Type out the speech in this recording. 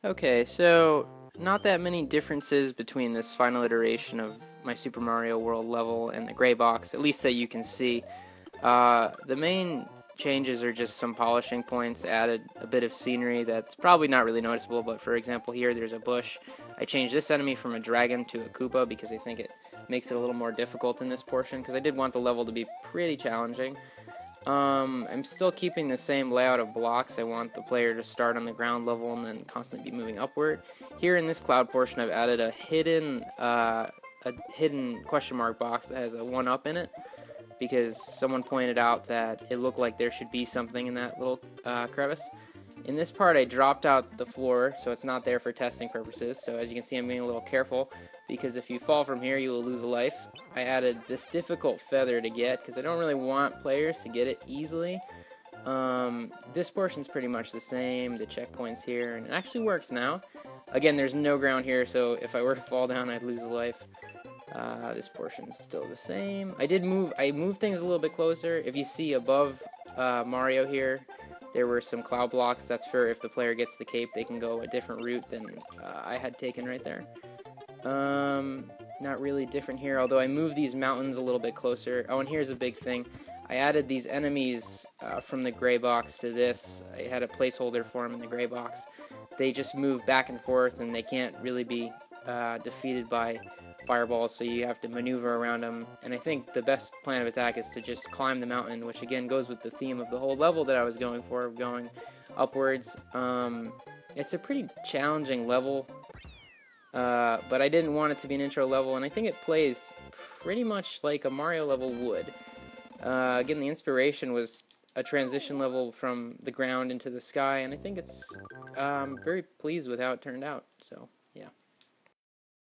Okay, so not that many differences between this final iteration of my Super Mario World level and the gray box, at least that you can see. The main changes are just some polishing points, added a bit of scenery that's probably not really noticeable, but for example here there's a bush. I changed this enemy from a dragon to a Koopa because I think it makes it a little more difficult in this portion, because I did want the level to be pretty challenging. I'm still keeping the same layout of blocks. I want the player to start on the ground level and then constantly be moving upward. Here in this cloud portion, I've added a hidden question mark box that has a 1-up in it, because someone pointed out that it looked like there should be something in that little crevice. In this part, I dropped out the floor, so it's not there for testing purposes. So as you can see, I'm being a little careful, because if you fall from here, you will lose a life. I added this difficult feather to get, because I don't really want players to get it easily. This portion's pretty much the same, the checkpoints here, and it actually works now. Again, there's no ground here, so if I were to fall down, I'd lose a life. This portion is still the same. I moved things a little bit closer. If you see above Mario here, there were some cloud blocks. That's for if the player gets the cape, they can go a different route than I had taken right there. Not really different here, although I moved these mountains a little bit closer. Oh, and here's a big thing. I added these enemies from the gray box to this. I had a placeholder for them in the gray box. They just move back and forth, and they can't really be defeated by fireballs, so you have to maneuver around them. And I think the best plan of attack is to just climb the mountain, which again goes with the theme of the whole level that I was going for, going upwards. It's a pretty challenging level, but I didn't want it to be an intro level, and I think it plays pretty much like a Mario level would. Again, the inspiration was a transition level from the ground into the sky, and I think it's very pleased with how it turned out. So